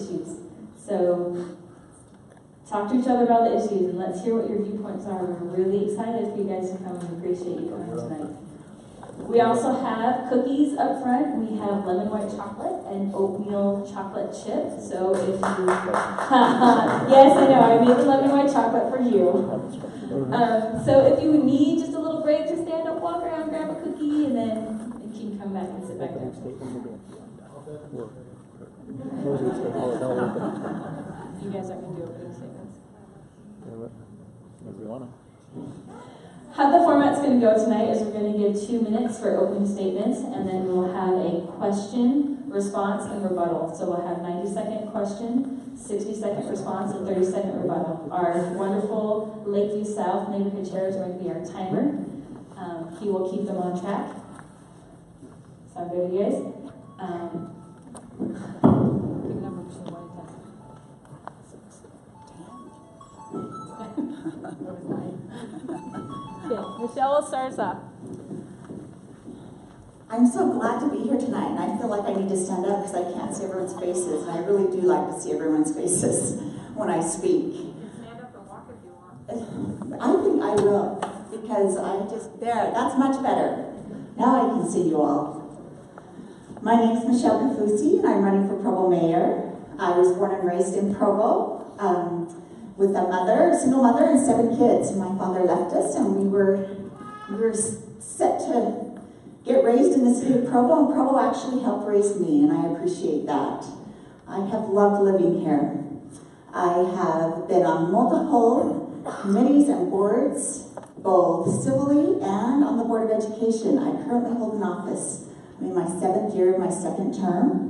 issues. So talk to each other about the issues and let's hear what your viewpoints are. We're really excited for you guys to come and appreciate you coming tonight. We also have cookies up front. We have lemon white chocolate and oatmeal chocolate chip. So if you, yes, I know, I made the lemon white chocolate for you. So if you need just a little break to stand up, walk around, grab a cookie, and then you can come back and sit back down. You guys aren't going to do opening statements? If you want to. How the format's going to go tonight is we're going to give 2 minutes for opening statements, and then we'll have a question, response, and rebuttal. So we'll have 90-second question, 60-second response, and 30-second rebuttal. Our wonderful Lakeview South neighborhood chair is going to be our timer. He will keep them on track. Sound good to you guys? Pick number 2, 1 Okay, Michelle will start us off. I'm so glad to be here tonight, and I feel like I need to stand up because I can't see everyone's faces, and I really do like to see everyone's faces when I speak. You can stand up and walk if you want. I think I will, because that's much better. Now I can see you all. My name is Michelle Kafusi, and I'm running for Provo Mayor. I was born and raised in Provo. With a single mother and 7 kids. My father left us, and we were set to get raised in the city of Provo, and Provo actually helped raise me, and I appreciate that. I have loved living here. I have been on multiple committees and boards, both civilly and on the Board of Education. I currently hold an office. I'm in my 7th year of my 2nd term.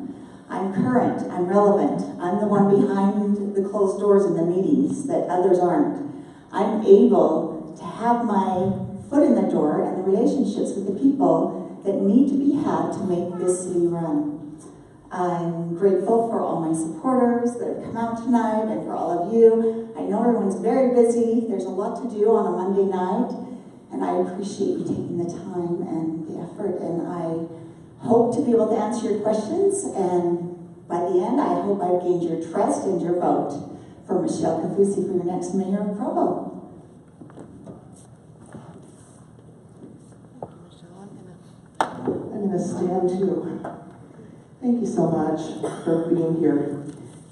I'm current, I'm relevant, I'm the one behind the closed doors in the meetings that others aren't. I'm able to have my foot in the door and the relationships with the people that need to be had to make this city run. I'm grateful for all my supporters that have come out tonight and for all of you. I know everyone's very busy, there's a lot to do on a Monday night, and I appreciate you taking the time and the effort, and I hope to be able to answer your questions, and by the end, I hope I've gained your trust and your vote for Michelle Kafusi for your next mayor of Provo. I'm going to stand too. Thank you so much for being here.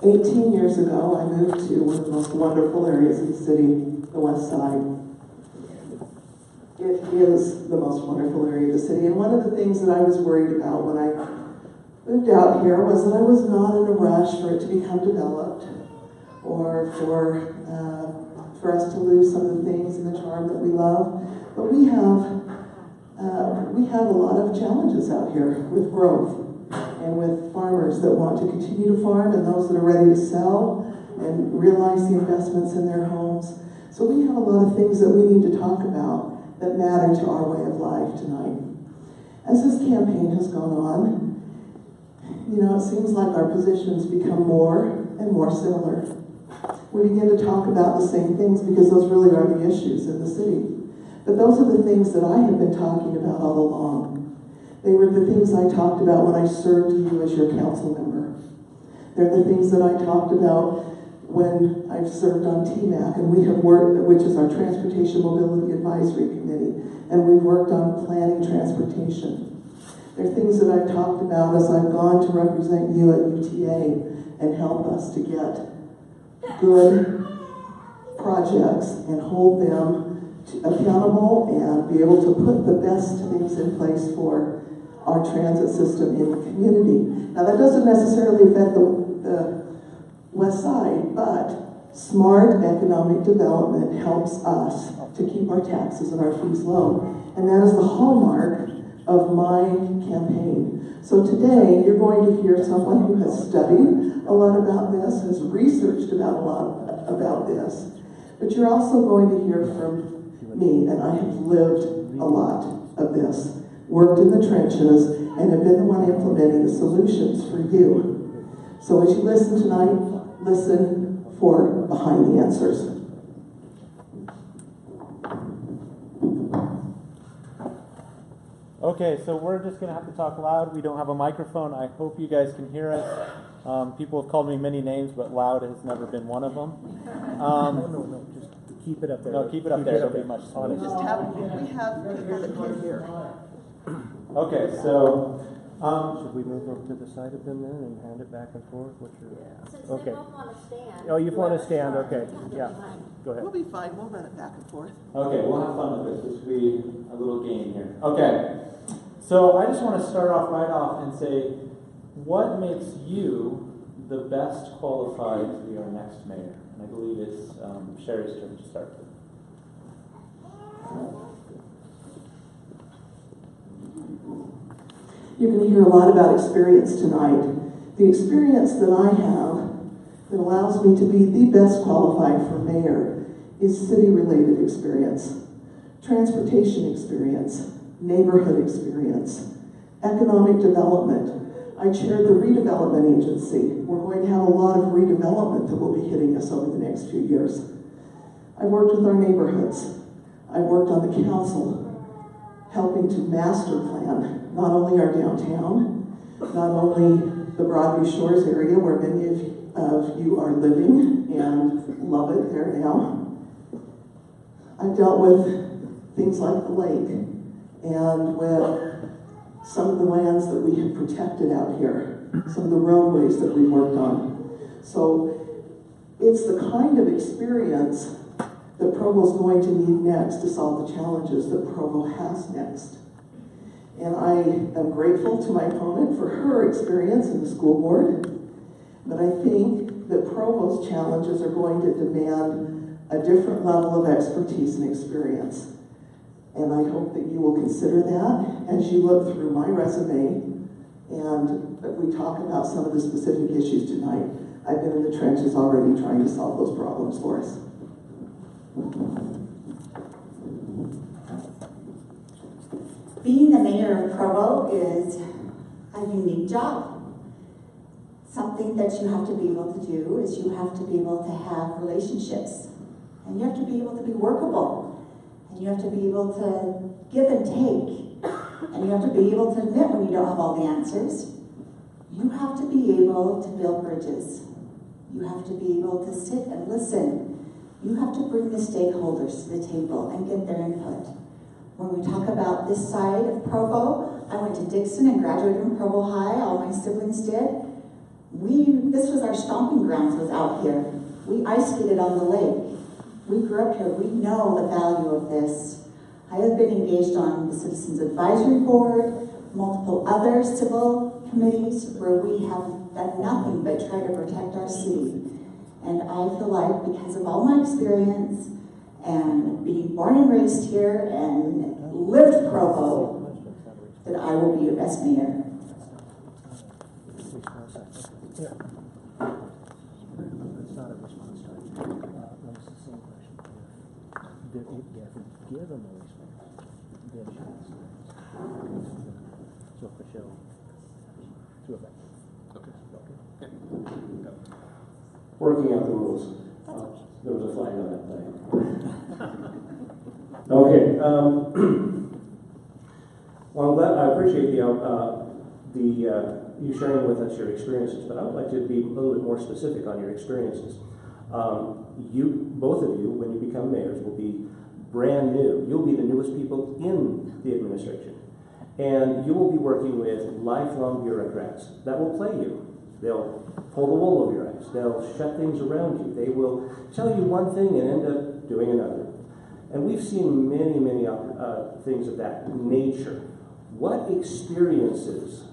18 years ago, I moved to one of the most wonderful areas of the city, the West Side. It is the most wonderful area of the city, and one of the things that I was worried about when I moved out here was that I was not in a rush for it to become developed, or for us to lose some of the things and the charm that we love. But we have a lot of challenges out here with growth and with farmers that want to continue to farm and those that are ready to sell and realize the investments in their homes. So we have a lot of things that we need to talk about that matter to our way of life tonight. As this campaign has gone on, it seems like our positions become more and more similar. We begin to talk about the same things because those really are the issues in the city. But those are the things that I have been talking about all along. They were the things I talked about when I served you as your council member. They're the things that I talked about when I've served on TMAC, and we have worked, which is our Transportation Mobility Advisory Committee, and we've worked on planning transportation. There are things that I've talked about as I've gone to represent you at UTA and help us to get good projects and hold them accountable and be able to put the best things in place for our transit system in the community. Now that doesn't necessarily affect the West Side, but smart economic development helps us to keep our taxes and our fees low. And that is the hallmark of my campaign. So today, you're going to hear someone who has studied a lot about this, has researched about a lot about this, but you're also going to hear from me, and I have lived a lot of this, worked in the trenches, and have been the one implementing the solutions for you. So as you listen tonight, listen for behind the answers. Okay, so we're just going to have to talk loud. We don't have a microphone. I hope you guys can hear us. People have called me many names, but loud has never been one of them. No, just keep it up there. No, keep it up there. It'll be much smoother. We have people that can hear. Okay, so Should we move over to the side of them then and hand it back and forth? What's your... Since Okay. they both want to stand. Oh, you want to whoever's stand? first, Okay, they'll yeah. be fine. Go ahead. We'll be fine, we'll run it back and forth. okay, we'll have fun with this. This will be a little game here. Okay, so I just want to start off right off and say, what makes you the best qualified to be our next mayor? And I believe it's Sherrie's turn to start. You're going to hear a lot about experience tonight. The experience that I have that allows me to be the best qualified for mayor is city-related experience, transportation experience, neighborhood experience, economic development. I chair the redevelopment agency. We're going to have a lot of redevelopment that will be hitting us over the next few years. I've worked with our neighborhoods. I've worked on the council, helping to master plan not only our downtown, not only the Broadview Shores area where many of you are living and love it there now. I've dealt with things like the lake and with some of the lands that we have protected out here, some of the roadways that we've worked on. So it's the kind of experience that Provo's going to need next to solve the challenges that Provo has next. And I am grateful to my opponent for her experience in the school board, but I think that Provo's challenges are going to demand a different level of expertise and experience. And I hope that you will consider that as you look through my resume and we talk about some of the specific issues tonight. I've been in the trenches already trying to solve those problems for us. Being the mayor of Provo is a unique job. Something that you have to be able to do is you have to be able to have relationships. And you have to be able to be workable. And you have to be able to give and take. And you have to be able to admit when you don't have all the answers. You have to be able to build bridges. You have to be able to sit and listen. You have to bring the stakeholders to the table and get their input. When we talk about this side of Provo, I went to Dixon and graduated from Provo High, all my siblings did. This was our stomping grounds, was out here. We ice skated on the lake. We grew up here, we know the value of this. I have been engaged on the Citizens Advisory Board, multiple other civil committees where we have done nothing but try to protect our city. And I feel like because of all my experience and being born and raised here and lived Provo, that I will be your best mayor. Yeah. It's not a response time. It's the same question. Give them a response. Then she has to. So Michelle, do it back. Okay. Working out the rules. There was a flag on that thing. Okay. Well, I appreciate you sharing with us your experiences, but I would like to be a little bit more specific on your experiences. Both of you, when you become mayors, will be brand new. You'll be the newest people in the administration. And you will be working with lifelong bureaucrats that will play you. They'll pull the wool over your eyes. They'll shut things around you. They will tell you one thing and end up doing another. And we've seen many, many things of that nature. What experiences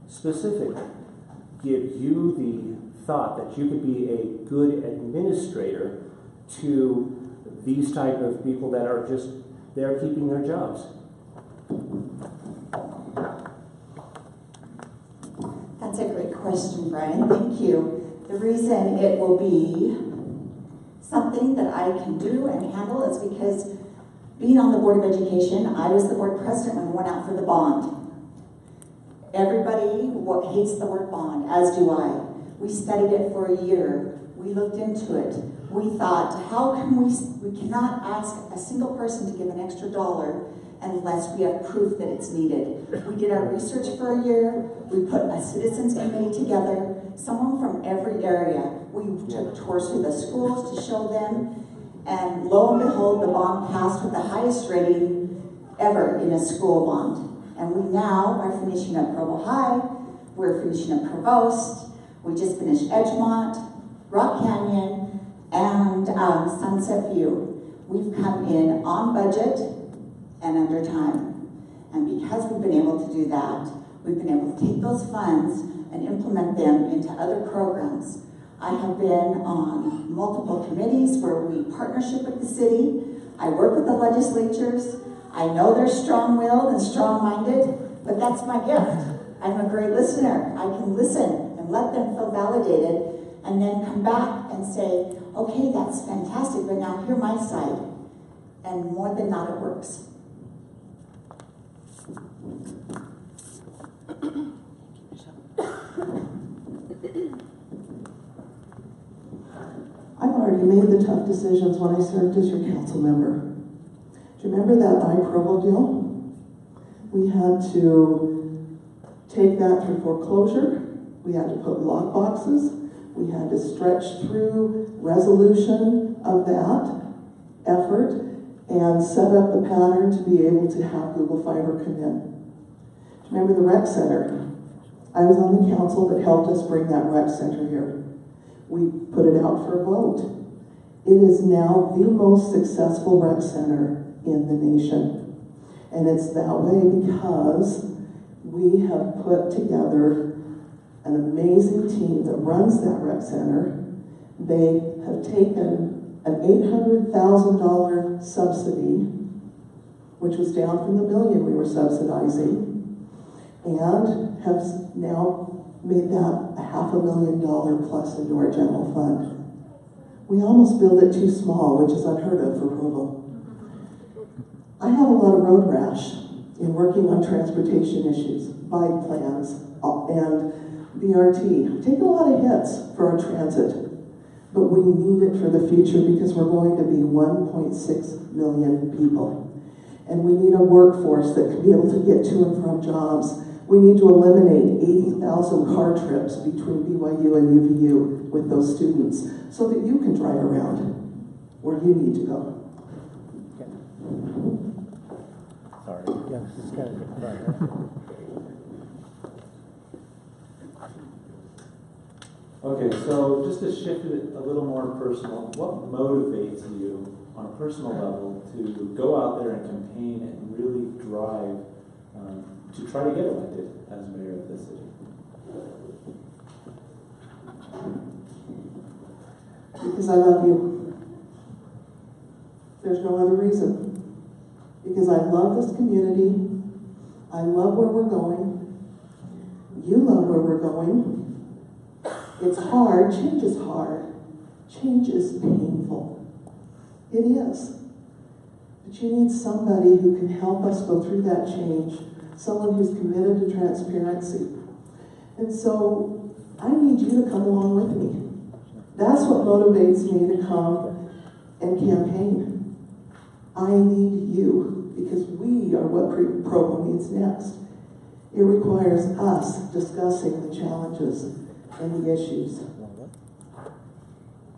specifically give you the thought that you could be a good administrator to these type of people that are just there keeping their jobs? That's a great question, Brian. Thank you. The reason it will be something that I can do and handle is because being on the Board of Education, I was the board president when we went out for the bond. Everybody hates the word bond, as do I. We studied it for a year. We looked into it. We thought, how can we cannot ask a single person to give an extra $1 unless we have proof that it's needed. We did our research for a year. We put a citizens committee together, someone from every area. We took tours through the schools to show them, and lo and behold, the bond passed with the highest rating ever in a school bond. And we now are finishing up Provo High, we're finishing up Provost, we just finished Edgemont, Rock Canyon, and Sunset View. We've come in on budget and under time. And because we've been able to do that, we've been able to take those funds and implement them into other programs. I have been on multiple committees where we partnership with the city. I work with the legislatures. I know they're strong-willed and strong-minded, but that's my gift. I'm a great listener. I can listen and let them feel validated and then come back and say, okay, that's fantastic, but now hear my side. And more than not, it works. I've already made the tough decisions when I served as your council member. Do you remember that Provo deal? We had to take that through foreclosure. We had to put lock boxes. We had to stretch through resolution of that effort and set up the pattern to be able to have Google Fiber come in. Do you remember the rec center? I was on the council that helped us bring that rec center here. We put it out for a vote. It is now the most successful rec center in the nation. And it's that way because we have put together an amazing team that runs that rec center. They have taken an $800,000 subsidy, which was down from the $1 million we were subsidizing, and have now made that a $500,000 plus into our general fund. We almost built it too small, which is unheard of for Provo. I have a lot of road rash in working on transportation issues, bike plans, and BRT. I've taken a lot of hits for our transit, but we need it for the future because we're going to be 1.6 million people. And we need a workforce that can be able to get to and from jobs. We need to eliminate 80,000 car trips between BYU and UVU with those students so that you can drive around where you need to go. Sorry. Yeah, this is kind of different. Okay, so just to shift it a little more personal, what motivates you on a personal level to go out there and campaign and really drive to try to get elected as mayor of this city? Because I love you. There's no other reason. Because I love this community. I love where we're going. You love where we're going. It's hard. Change is hard. Change is painful. It is. But you need somebody who can help us go through that change. Someone who's committed to transparency. And so I need you to come along with me. That's what motivates me to come and campaign. I need you because we are what Provo needs next. It requires us discussing the challenges and the issues.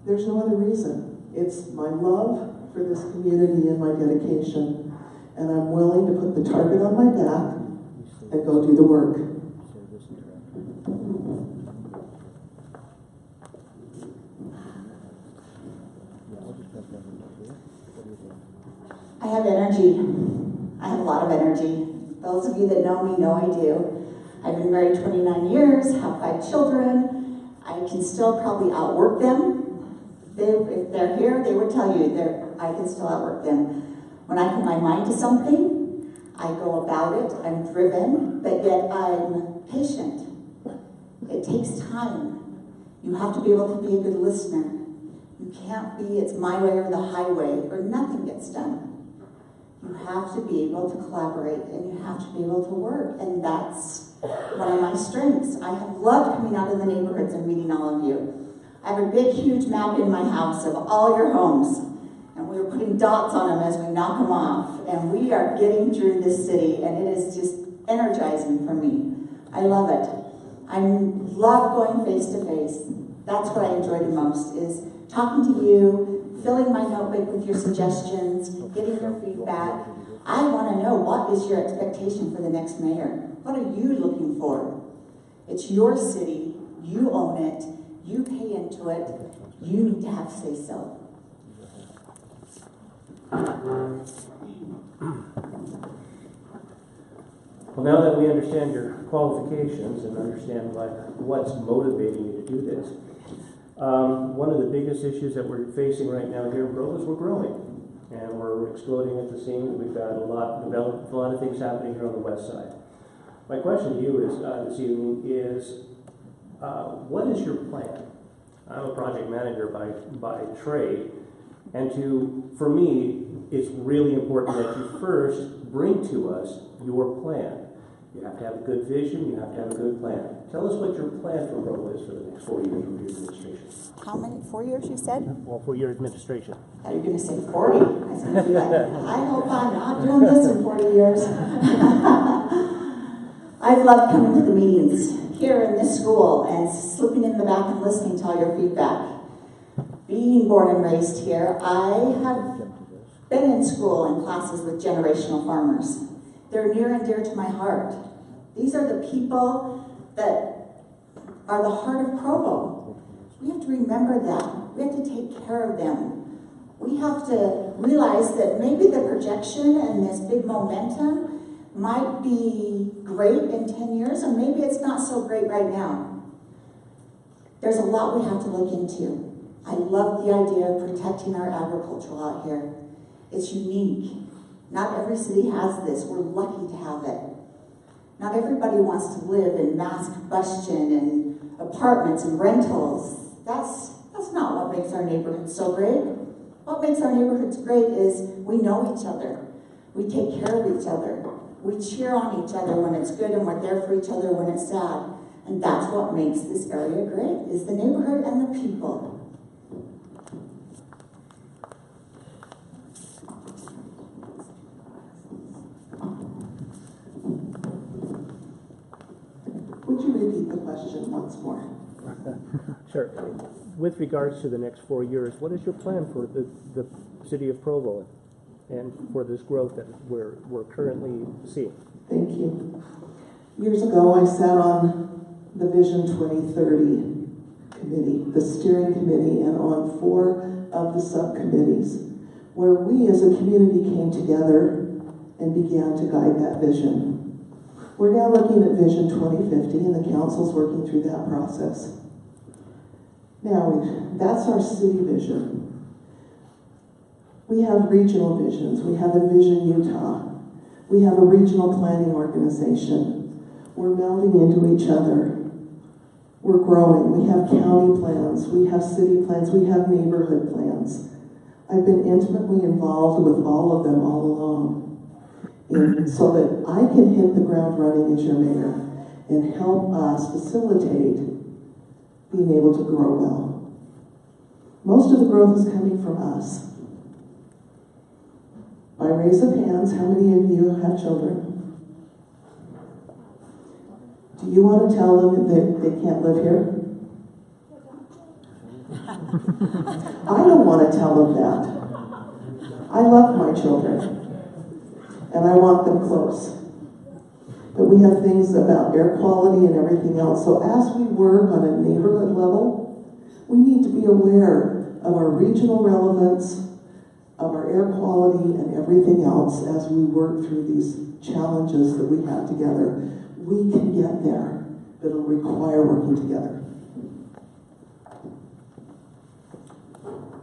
There's no other reason. It's my love for this community and my dedication. And I'm willing to put the target on my back and go do the work. I have energy. I have a lot of energy. Those of you that know me know I do. I've been married 29 years, have 5 children. I can still probably outwork them. If they're here, they would tell you that I can still outwork them. When I put my mind to something, I go about it. I'm driven, but yet I'm patient. It takes time. You have to be able to be a good listener. You can't be, it's my way or the highway, or nothing gets done. You have to be able to collaborate, and you have to be able to work, and that's one of my strengths. I have loved coming out of the neighborhoods and meeting all of you. I have a big, huge map in my house of all your homes, and we are putting dots on them as we knock them off, and we are getting through this city, and it is just energizing for me. I love it. I love going face to face. That's what I enjoy the most, is talking to you, filling my notebook with your suggestions, getting your feedback. I want to know, what is your expectation for the next mayor? What are you looking for? It's your city, you own it, you pay into it, you need to have say-so. Well, now that we understand your qualifications and understand what's motivating you to do this, one of the biggest issues that we're facing right now here in Provo is we're growing, and we're exploding at the seams. We've got a lot of things happening here on the west side. My question to you is this evening is, what is your plan? I'm a project manager by trade, and for me, it's really important that you first bring to us your plan. You have to have a good vision, you have to have a good plan. Tell us what your plan for Provo is for the next 4 years of your administration. How many, 4 years you said? Well, for your administration. I thought you were going to say 40. I was going to be like, I hope I'm not doing this in 40 years. I've loved coming to the meetings here in this school and slipping in the back and listening to all your feedback. Being born and raised here, I have been in school and classes with generational farmers. They're near and dear to my heart. These are the people that are the heart of Provo. We have to remember that. We have to take care of them. We have to realize that maybe the projection and this big momentum might be great in 10 years, and maybe it's not so great right now. There's a lot we have to look into. I love the idea of protecting our agriculture out here. It's unique. Not every city has this. We're lucky to have it. Not everybody wants to live in mass combustion and apartments and rentals. That's not what makes our neighborhoods so great. What makes our neighborhoods great is we know each other. We take care of each other. We cheer on each other when it's good, and we're there for each other when it's sad. And that's what makes this area great, is the neighborhood and the people. Would you repeat the question once more? Sure. With regards to the next 4 years, what is your plan for the city of Provo and for this growth that we're currently seeing? Thank you. Years ago, I sat on the Vision 2030 committee, the steering committee, and on 4 of the subcommittees, where we as a community came together and began to guide that vision. We're now looking at Vision 2050, and the council's working through that process. Now, that's our city vision. We have regional visions. We have Envision Utah. We have a regional planning organization. We're melding into each other. We're growing. We have county plans. We have city plans. We have neighborhood plans. I've been intimately involved with all of them all along, so that I can hit the ground running as your mayor and help us facilitate being able to grow well. Most of the growth is coming from us. By raise of hands, how many of you have children? Do you want to tell them that they can't live here? I don't want to tell them that. I love my children, and I want them close. But we have things about air quality and everything else. So as we work on a neighborhood level, we need to be aware of our regional relevance, of our air quality, and everything else as we work through these challenges that we have together. We can get there, but it'll require working together.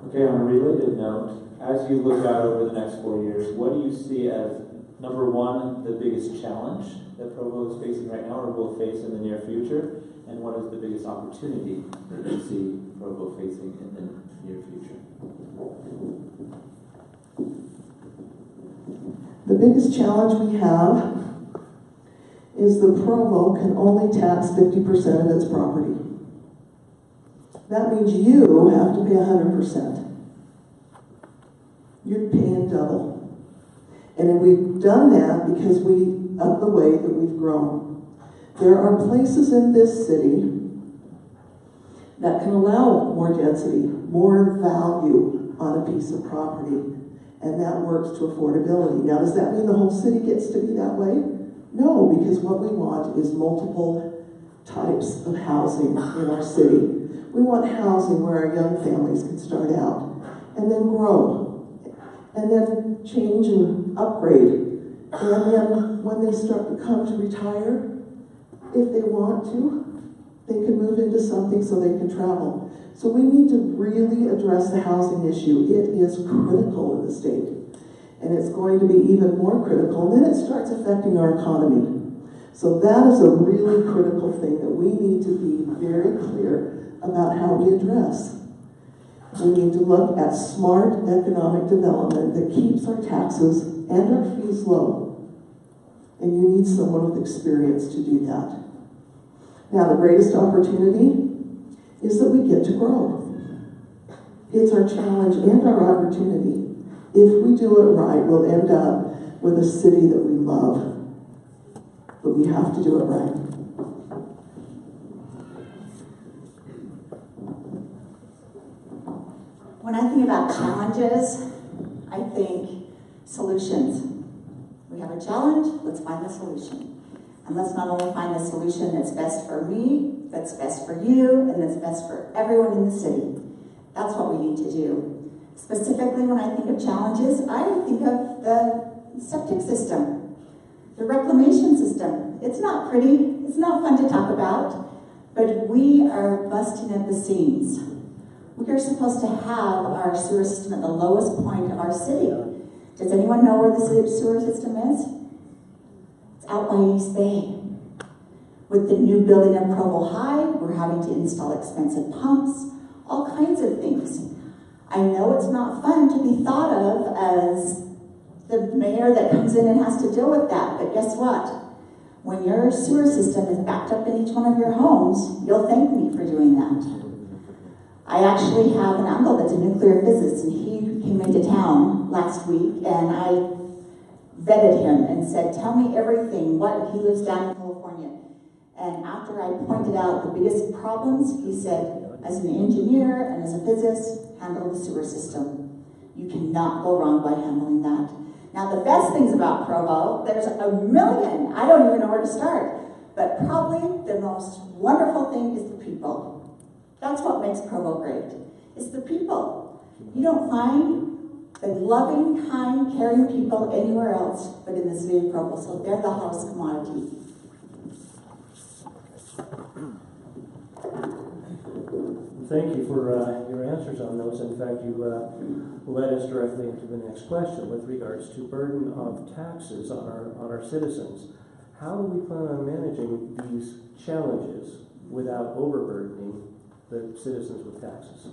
Okay, on a related note, as you look out over the next 4 years, what do you see as, number one, the biggest challenge that Provo is facing right now or will face in the near future? And what is the biggest opportunity that you see Provo facing in the near future? The biggest challenge we have is that Provo can only tax 50% of its property. That means you have to pay 100%. You're paying double. And we've done that because of the way that we've grown. There are places in this city that can allow more density, more value on a piece of property, and that works to affordability. Now, does that mean the whole city gets to be that way? No, because what we want is multiple types of housing in our city. We want housing where our young families can start out and then grow and then change and upgrade. And then when they start to come to retire, if they want to, they can move into something so they can travel. So we need to really address the housing issue. It is critical in the state. And it's going to be even more critical. And then it starts affecting our economy. So that is a really critical thing that we need to be very clear about how we address. We need to look at smart economic development that keeps our taxes and our fees low. And you need someone with experience to do that. Now, the greatest opportunity is that we get to grow. It's our challenge and our opportunity. If we do it right, we'll end up with a city that we love. But we have to do it right. When I think about challenges, I think solutions. We have a challenge, let's find the solution. And let's not only find the solution that's best for me, that's best for you, and that's best for everyone in the city. That's what we need to do. Specifically, when I think of challenges, I think of the septic system, the reclamation system. It's not pretty, it's not fun to talk about, but we are busting at the seams. We are supposed to have our sewer system at the lowest point of our city. Does anyone know where the sewer system is? It's out by East Bay. With the new building at Provo High, we're having to install expensive pumps, all kinds of things. I know it's not fun to be thought of as the mayor that comes in and has to deal with that, but guess what? When your sewer system is backed up in each one of your homes, you'll thank me for doing that. I actually have an uncle that's a nuclear physicist, and he came into town last week, and I vetted him and said, tell me everything, he lives down in California. And after I pointed out the biggest problems, he said, as an engineer and as a physicist, handle the sewer system. You cannot go wrong by handling that. Now, the best things about Provo, there's a million. I don't even know where to start. But probably the most wonderful thing is the people. That's what makes Provo great. It's the people. You don't find the loving, kind, caring people anywhere else but in the city of Provo. So they're the hottest commodity. Thank you for your answers on those. In fact, you led us directly into the next question with regards to burden of taxes on our citizens. How do we plan on managing these challenges without overburdening the citizens with taxes?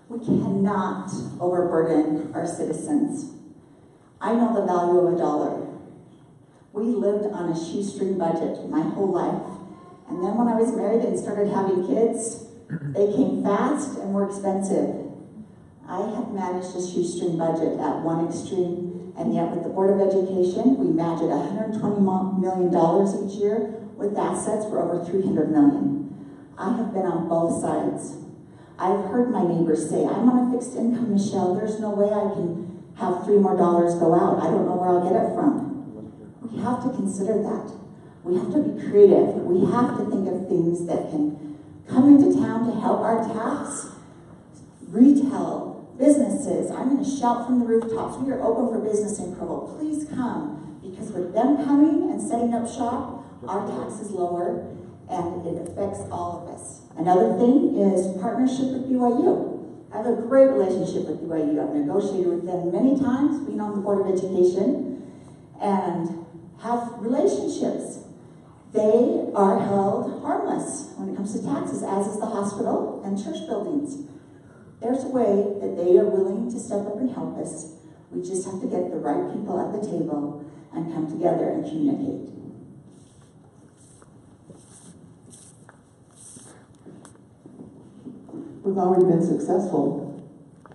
We cannot overburden our citizens. I know the value of $1. We lived on a shoestring budget my whole life. And then when I was married and started having kids, they came fast and were expensive. I have managed a shoestring budget at one extreme, and yet with the Board of Education, we match at $120 million each year with assets for over $300 million. I have been on both sides. I've heard my neighbors say, I'm on a fixed income, Michelle. There's no way I can have $3 more go out. I don't know where I'll get it from. We have to consider that. We have to be creative. We have to think of things that can come into town to help our tax, retail, businesses. I'm going to shout from the rooftops. We are open for business in Provo. Please come, because with them coming and setting up shop, our tax is lower, and it affects all of us. Another thing is partnership with BYU. I have a great relationship with BYU. I've negotiated with them many times, being on the Board of Education, and have relationships. They are held harmless when it comes to taxes, as is the hospital and church buildings. There's a way that they are willing to step up and help us. We just have to get the right people at the table and come together and communicate. We've already been successful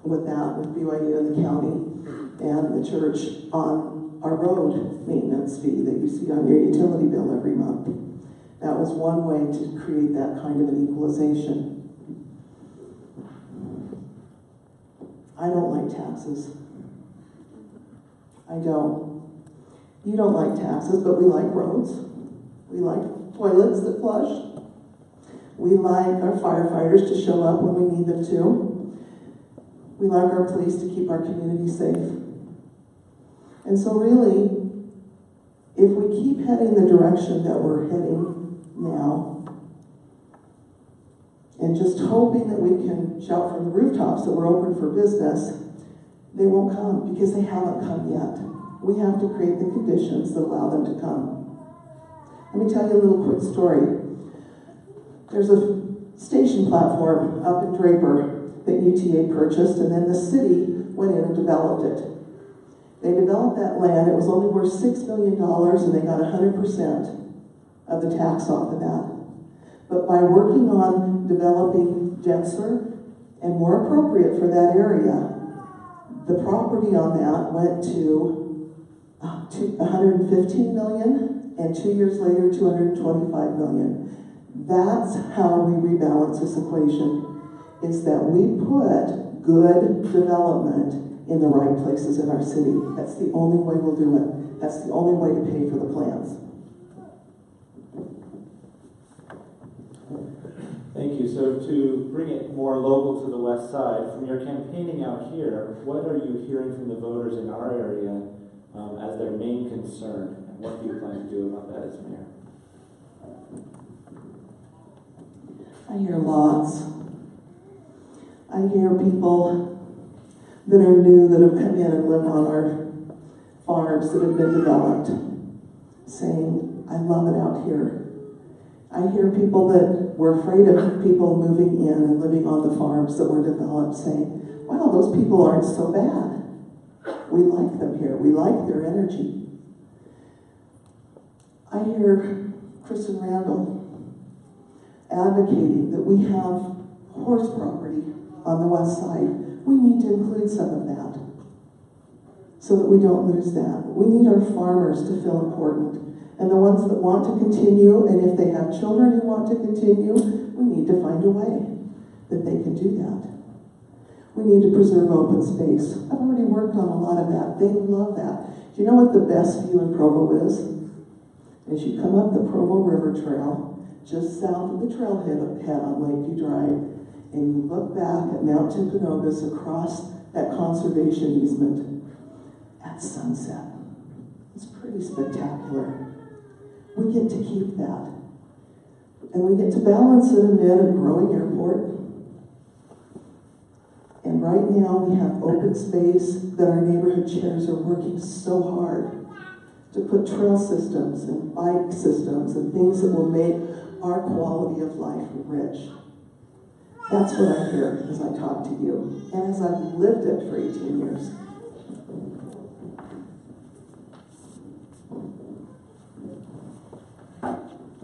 with that, with BYU and the county and the church on our road maintenance fee that you see on your utility bill every month. That was one way to create that kind of an equalization. I don't like taxes. I don't. You don't like taxes, but we like roads. We like toilets that flush. We like our firefighters to show up when we need them to. We like our police to keep our community safe. And so really, if we keep heading the direction that we're heading now, and just hoping that we can shout from the rooftops that we're open for business, they won't come because they haven't come yet. We have to create the conditions that allow them to come. Let me tell you a little quick story. There's a station platform up in Draper that UTA purchased, and then the city went in and developed it. They developed that land. It was only worth $6 million, and they got 100% of the tax off of that. But by working on developing denser and more appropriate for that area, the property on that went to $115 million, and 2 years later, $225 million. That's how we rebalance this equation, is that we put good development in the right places in our city. That's the only way we'll do it. That's the only way to pay for the plans. Thank you. So to bring it more local to the west side, from your campaigning out here, what are you hearing from the voters in our area as their main concern? And what do you plan to do about that as mayor? I hear lots. I hear people that are new that have come in and live on our farms that have been developed saying, I love it out here. I hear people that were afraid of people moving in and living on the farms that were developed saying, wow, those people aren't so bad. We like them here. We like their energy. I hear Kristen Randall advocating that we have horse property on the west side. We need to include some of that so that we don't lose that. We need our farmers to feel important. And the ones that want to continue, and if they have children who want to continue, we need to find a way that they can do that. We need to preserve open space. I've already worked on a lot of that. They love that. Do you know what the best view in Provo is? As you come up the Provo River Trail, just south of the trailhead on Lakeview Drive, and you look back at Mount Timpanogos across that conservation easement at sunset. It's pretty spectacular. We get to keep that. And we get to balance it amid a growing airport. And right now we have open space that our neighborhood chairs are working so hard to put trail systems and bike systems and things that will make our quality of life rich. That's what I hear as I talk to you, and as I've lived it for 18 years.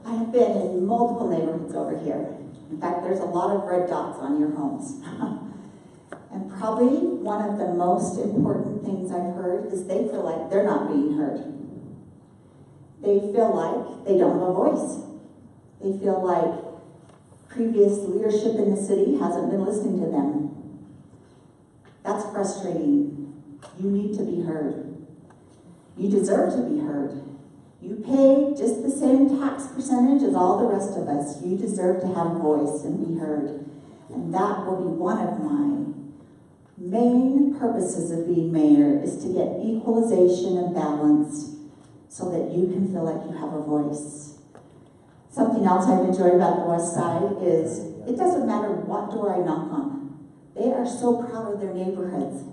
I have been in multiple neighborhoods over here. In fact, there's a lot of red dots on your homes. And probably one of the most important things I've heard is they feel like they're not being heard. They feel like they don't have a voice. They feel like previous leadership in the city hasn't been listening to them. That's frustrating. You need to be heard. You deserve to be heard. You pay just the same tax percentage as all the rest of us. You deserve to have a voice and be heard. And that will be one of my main purposes of being mayor, is to get equalization and balance so that you can feel like you have a voice. Something else I've enjoyed about the West Side is it doesn't matter what door I knock on. They are so proud of their neighborhoods.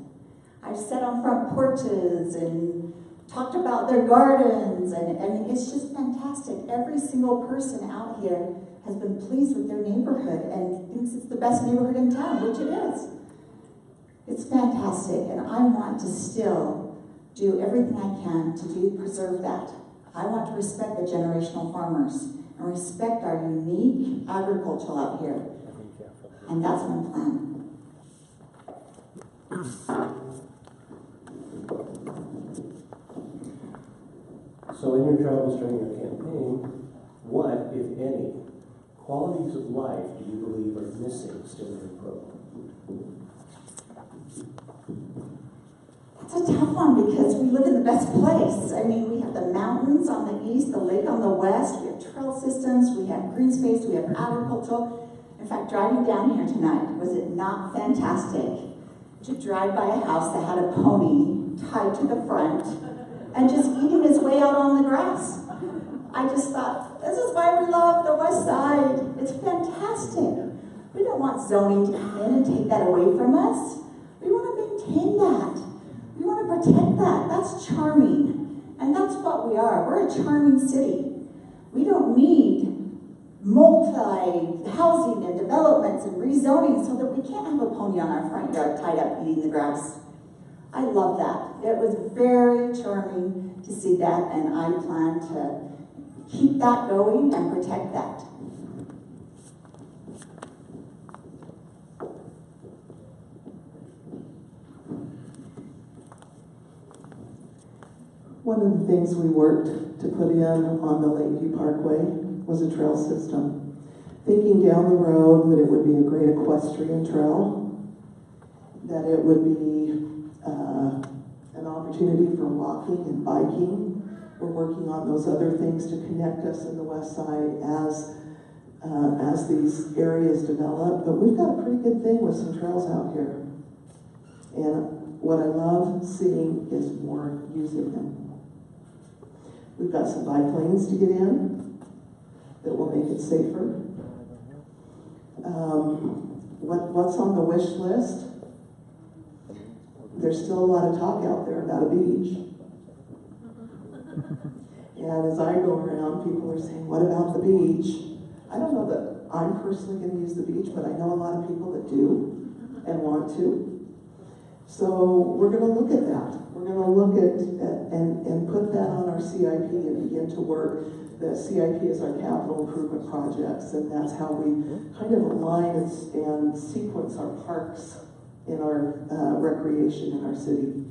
I've sat on front porches and talked about their gardens, and it's just fantastic. Every single person out here has been pleased with their neighborhood and thinks it's the best neighborhood in town, which it is. It's fantastic, and I want to still do everything I can to preserve that. I want to respect the generational farmers and respect our unique agriculture out here. And that's my plan. So in your travels during your campaign, what, if any, qualities of life do you believe are missing still in Provo? It's a tough one because we live in the best place. I mean, we have the mountains on the east, the lake on the west, we have trail systems, we have green space, we have agricultural. In fact, driving down here tonight, was it not fantastic to drive by a house that had a pony tied to the front and just eating his way out on the grass? I just thought, this is why we love the west side. It's fantastic. We don't want zoning to come in and take that away from us. We want to maintain that. We want to protect that. That's charming. And that's what we are. We're a charming city. We don't need multi-housing and developments and rezoning so that we can't have a pony on our front yard tied up eating the grass. I love that. It was very charming to see that, and I plan to keep that going and protect that. One of the things we worked to put in on the Lakeview Parkway was a trail system. Thinking down the road that it would be a great equestrian trail, that it would be an opportunity for walking and biking. We're working on those other things to connect us in the west side as these areas develop. But we've got a pretty good thing with some trails out here. And what I love seeing is more using them. We've got some bike lanes to get in that will make it safer. What's on the wish list? There's still a lot of talk out there about a beach. And as I go around, people are saying, what about the beach? I don't know that I'm personally going to use the beach, but I know a lot of people that do and want to. So we're going to look at that. We're going to look at and put that on our CIP and begin to work. The CIP is our capital improvement projects, and that's how we kind of align and sequence our parks in our recreation in our city.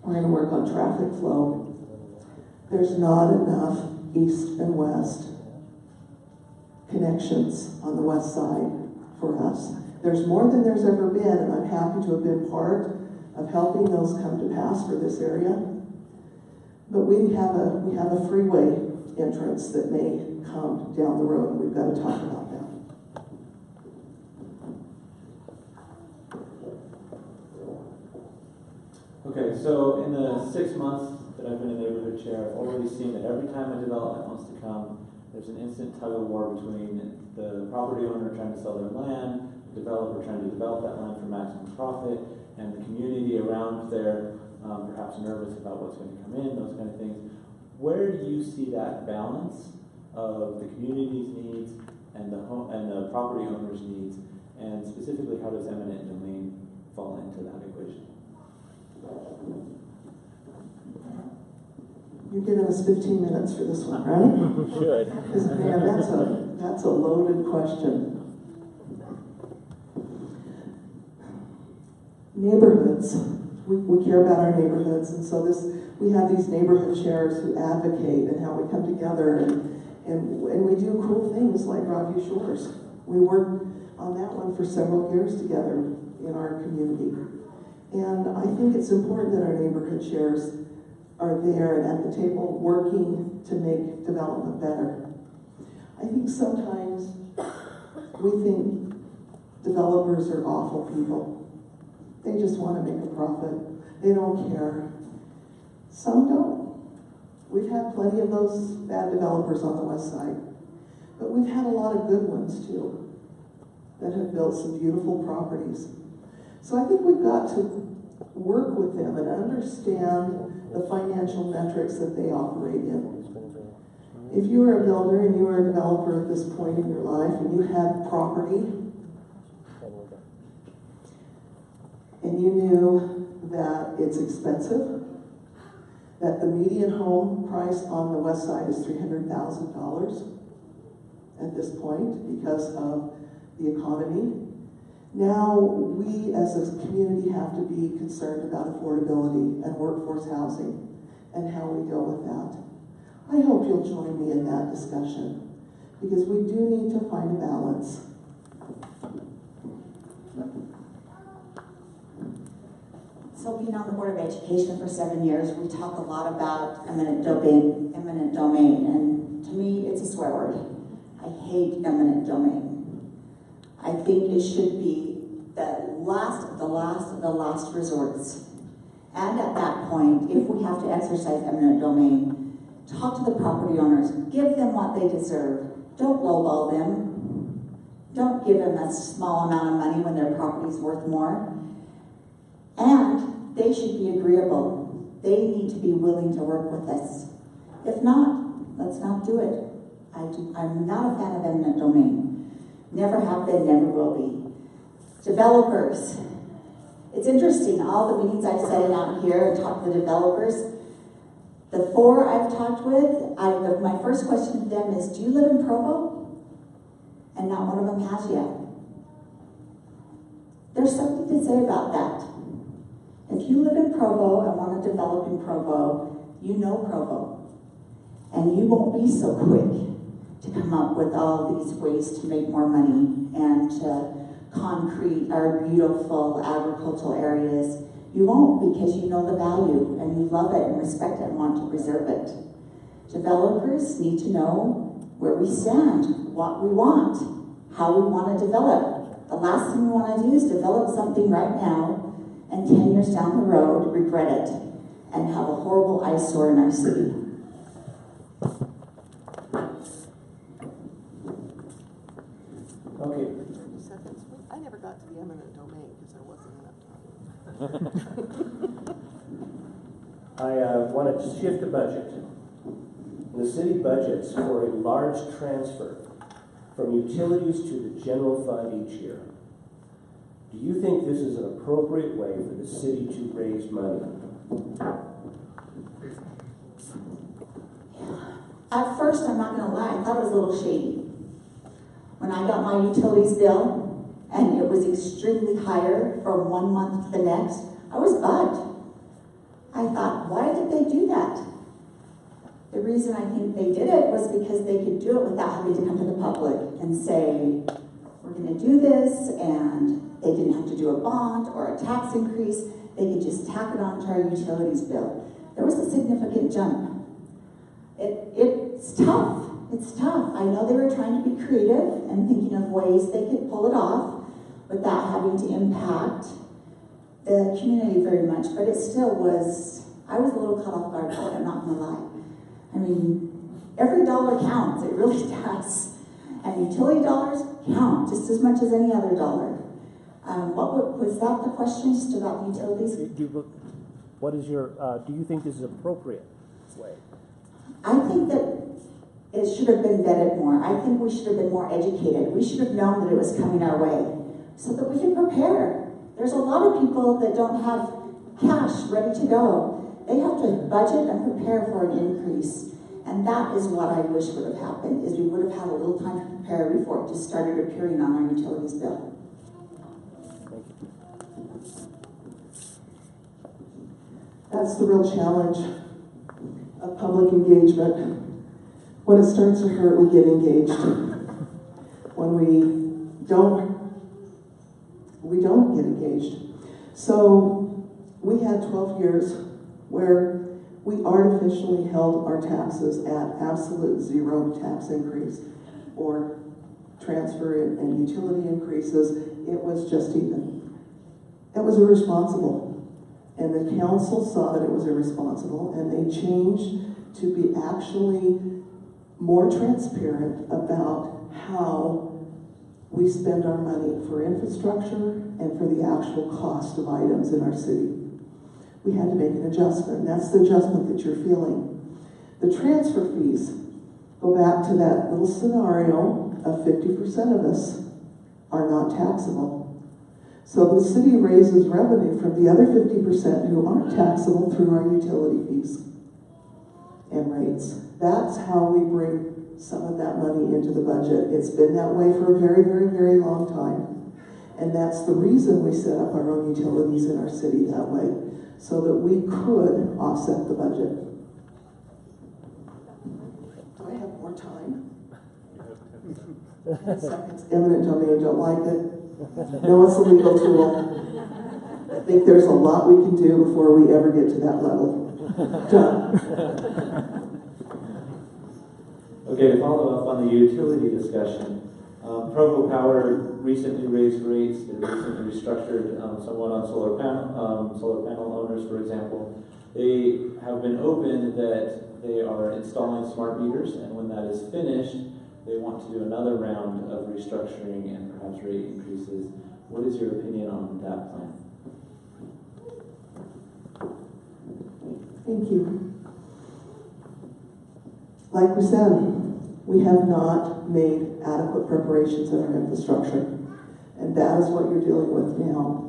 We're going to work on traffic flow. There's not enough east and west connections on the west side for us. There's more than there's ever been, and I'm happy to have been part of helping those come to pass for this area. But we have a freeway entrance that may come down the road, and we've got to talk about that. Okay, so in the 6 months that I've been a neighborhood chair, I've already seen that every time a development wants to come, there's an instant tug of war between the property owner trying to sell their land, the developer trying to develop that land for maximum profit, and the community around there perhaps nervous about what's going to come in, those kind of things. Where do you see that balance of the community's needs and the property owner's needs, and specifically how does eminent domain fall into that equation? You're giving us 15 minutes for this one, right? Should. Man, that's a loaded question. Neighborhoods. We care about our neighborhoods, and so we have these neighborhood chairs who advocate and how we come together and we do cool things like Rockview Shores. We worked on that one for several years together in our community. And I think it's important that our neighborhood chairs are there and at the table working to make development better. I think sometimes we think developers are awful people. They just want to make a profit. They don't care. Some don't. We've had plenty of those bad developers on the west side. But we've had a lot of good ones too that have built some beautiful properties. So I think we've got to work with them and understand the financial metrics that they operate in. If you were a builder and you were a developer at this point in your life and you had property and you knew that it's expensive, that the median home price on the west side is $300,000 at this point because of the economy. Now we as a community have to be concerned about affordability and workforce housing and how we deal with that. I hope you'll join me in that discussion, because we do need to find a balance. So being on the Board of Education for 7 years, we talk a lot about eminent domain, and to me, it's a swear word. I hate eminent domain. I think it should be the last resorts. And at that point, if we have to exercise eminent domain, talk to the property owners, give them what they deserve. Don't lowball them. Don't give them a small amount of money when their property's worth more. And they should be agreeable. They need to be willing to work with us. If not, let's not do it. I'm not a fan of eminent domain. Never have been, never will be. Developers. It's interesting, all the meetings I've sat in out here and talked to the developers, the 4 I've talked with, my first question to them is, do you live in Provo? And not one of them has yet. There's something to say about that. If you live in Provo and want to develop in Provo, you know Provo. And you won't be so quick to come up with all these ways to make more money and to concrete our beautiful agricultural areas. You won't, because you know the value and you love it and respect it and want to preserve it. Developers need to know where we stand, what we want, how we want to develop. The last thing we want to do is develop something right now and 10 years down the road regret it and have a horrible eyesore in our city. Okay. Seconds. I never got to the eminent domain because there wasn't enough time. I want to shift the budget. The city budgets for a large transfer from utilities to the general fund each year. Do you think this is an appropriate way for the city to raise money? At first, I'm not going to lie, I thought it was a little shady. When I got my utilities bill, and it was extremely higher from one month to the next, I was bugged. I thought, why did they do that? The reason I think they did it was because they could do it without having to come to the public and say, we're going to do this, and they didn't have to do a bond or a tax increase. They could just tack it onto our utilities bill. There was a significant jump. It's tough. It's tough. I know they were trying to be creative and thinking of ways they could pull it off without having to impact the community very much, but it still was, I was a little caught off guard by it, I'm not gonna lie. I mean, every dollar counts, it really does. And utility dollars count just as much as any other dollar. Was that the question, just about the utilities? What is your, do you think this is appropriate way? I think that it should have been vetted more. I think we should have been more educated. We should have known that it was coming our way so that we could prepare. There's a lot of people that don't have cash ready to go. They have to budget and prepare for an increase. And that is what I wish would have happened, is we would have had a little time to prepare before it just started appearing on our utilities bill. That's the real challenge of public engagement. When it starts to hurt, we get engaged. When we don't get engaged. So we had 12 years where we artificially held our taxes at absolute zero tax increase or transfer and utility increases. It was just even. It was irresponsible. And the council saw that it was irresponsible, and they changed to be actually more transparent about how we spend our money for infrastructure and for the actual cost of items in our city. We had to make an adjustment. That's the adjustment that you're feeling. The transfer fees go back to that little scenario of 50% of us are not taxable. So the city raises revenue from the other 50% who aren't taxable through our utility fees and rates. That's how we bring some of that money into the budget. It's been that way for a very, very, very long time. And that's the reason we set up our own utilities in our city that way, so that we could offset the budget. time. 10 seconds. Eminent domain, don't like it. No, it's a legal tool. I think there's a lot we can do before we ever get to that level. Done. Okay, to follow up on the utility discussion, Provo Power recently raised rates. They recently restructured somewhat on solar panel owners, for example. They have been open that they are installing smart meters, and when that is finished, they want to do another round of restructuring and perhaps rate increases. What is your opinion on that plan? Thank you. Like we said, we have not made adequate preparations in our infrastructure, and that is what you're dealing with now.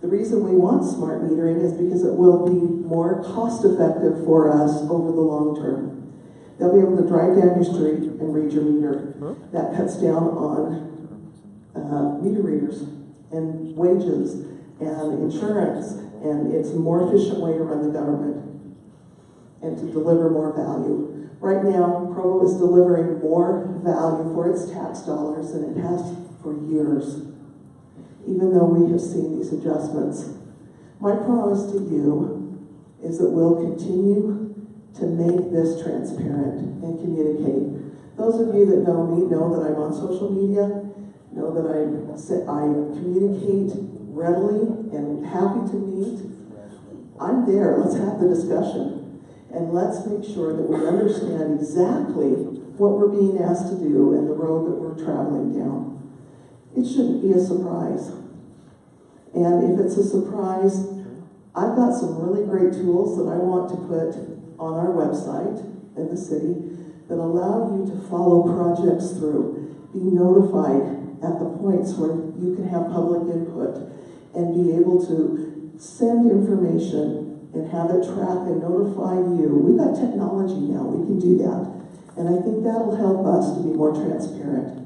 The reason we want smart metering is because it will be more cost effective for us over the long term. They'll be able to drive down your street and read your meter. That cuts down on meter readers and wages and insurance, and it's a more efficient way to run the government and to deliver more value. Right now, Provo is delivering more value for its tax dollars than it has for years, even though we have seen these adjustments. My promise to you is that we'll continue to make this transparent and communicate. Those of you that know me know that I'm on social media, know that I communicate readily and happy to meet. I'm there. Let's have the discussion. And let's make sure that we understand exactly what we're being asked to do and the road that we're traveling down. It shouldn't be a surprise. And if it's a surprise, I've got some really great tools that I want to put on our website in the city that allow you to follow projects through, be notified at the points where you can have public input, and be able to send information and have it track and notify you. We've got technology now, we can do that. And I think that'll help us to be more transparent.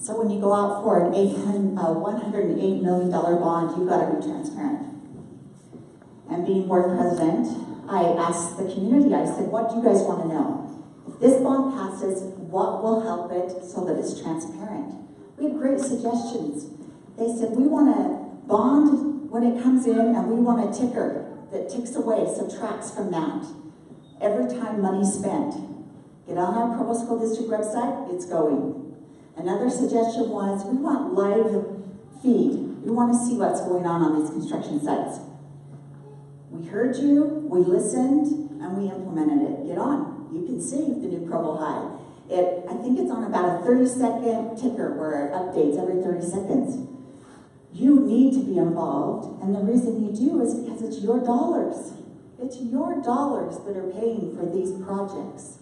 So when you go out for an $108 million bond, you've got to be transparent. And being board president, I asked the community, I said, what do you guys want to know? If this bond passes, what will help it so that it's transparent? We had great suggestions. They said, we want a bond when it comes in, and we want a ticker that ticks away, subtracts from that every time money's spent. Get on our Provo School District website, it's going. Another suggestion was, we want live feed. We want to see what's going on these construction sites. We heard you, we listened, and we implemented it. Get on. You can see the new Provo High. I think it's on about a 30-second ticker where it updates every 30 seconds. You need to be involved, and the reason you do is because it's your dollars. It's your dollars that are paying for these projects.